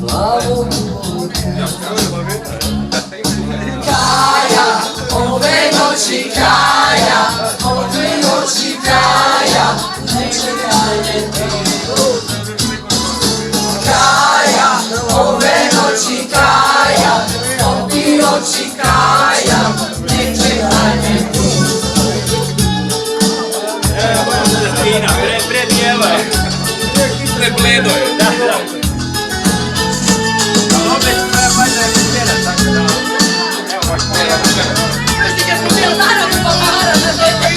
plavu Kaja, ove noći Kaja, ove noći Kaja, ne čekaj me ti. Kaja, ove noći Kaja, stopi oči Kaja, ne čekaj me ti. Predjeva je. Prebledo je. Da. Opet treba pažnja je pitera, tako da... Evo baš pojela. Još ti kad smo bili naravno pomara na žete.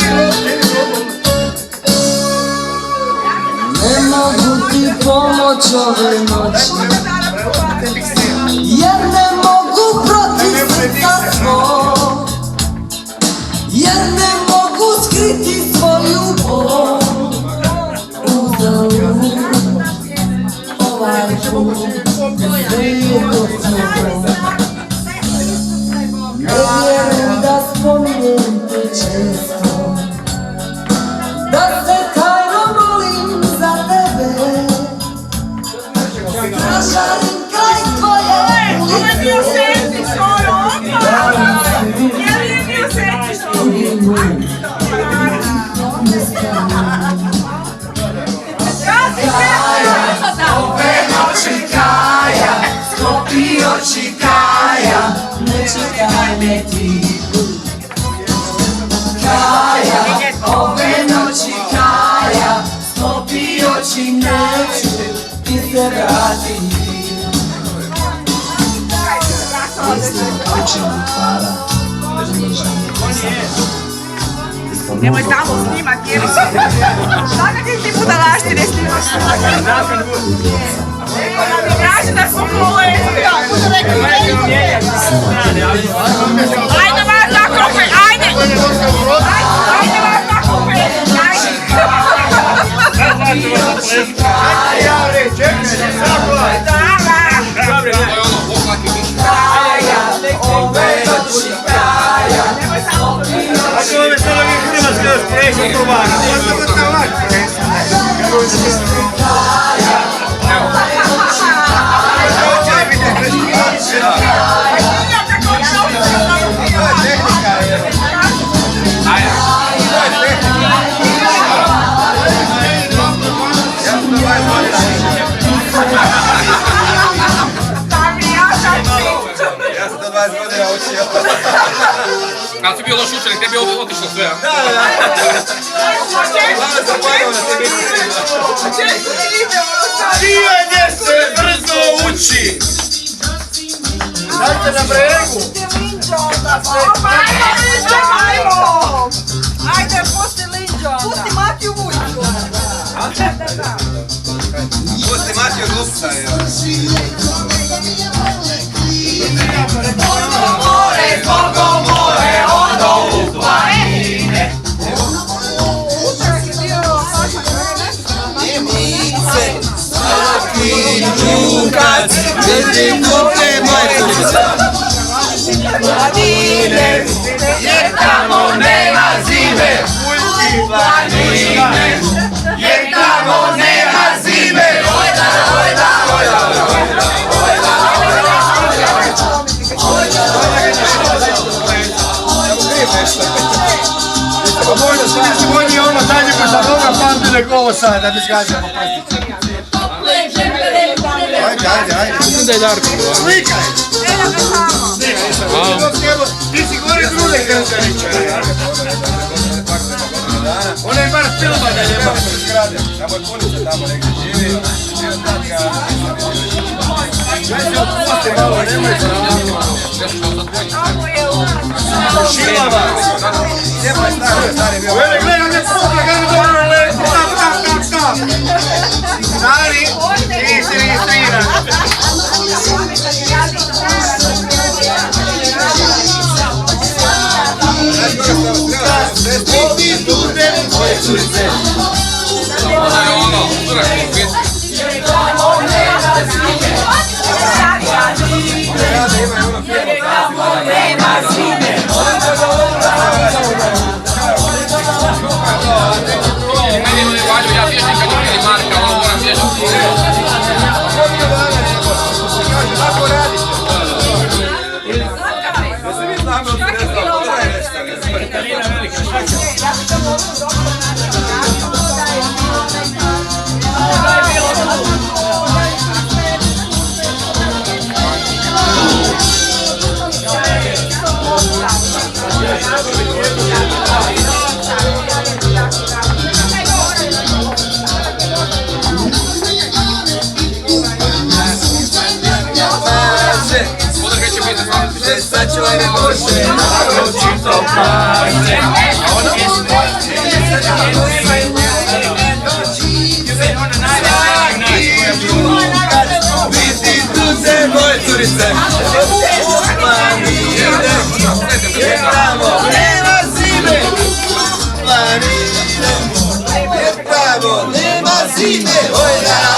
Ne mogu ti pomoć ove noći, jer ne mogu protiv srca svog, jer ne mogu skriti svoju bol. Uzalud ovaj put, sve je gotovo. Ne vjerujem da spominjem te često, da se tajno molim za tebe, da žalim kraj tvoje ulice. Kaja, ove noći Kaja, sklopi oči Kaja, ne čekaj me ti. Kaja, ove noći Kaja, sklopi oči, neću ti se vratiti. Učim para, nižan je pisama. Nemoj tamo snimak, jer kakve ti budalaštine snimaš? Kaži da smo kolege. Ajde vas zakopaj, ajde! Ajde vas zakopaj, ajde! Kad si bio loš učenik, tebi je otišlo sve, a? Da. Čijanje se brzo uči! Dajte na bregu! Ajde, pusti Linđo! Pusti Matiju Vujku! Pusti Matiju Lupca, evo! Koliko more, odo u planine. Imice, slatki čukac, drži kote majkurice. Planine, jer tamo nema zime. Planine, jer tamo nema zime. Ojda, ojda, ojda, ojda, ojda, Oni je ono zadnje ko za Boga pamti nego ovo sad, da bi zgađamo prstice. Ajde. Mislim da je Darko. Slikaj! Ti si gori druge Hrvatskarića. Ona je bar filma da ljeba. Tamo je punica, tamo negdje živi. Sve se otpusti malo, nemoj Šilava! Nemoj stari bio. Vele, gledaj, gledaj, stop! Stari, ti si registriran. Ti tude tvoje curice. Ona je ono, urak, uvijek. Meni je valju, ja bježim kad je Marka, ali moram bježati. Bože, sačuvaj me Bože, naročito pažnje. A ono vidi tuze moje curice, planine, jer tamo nema zime. Planine, jer tamo nema zime. Oj,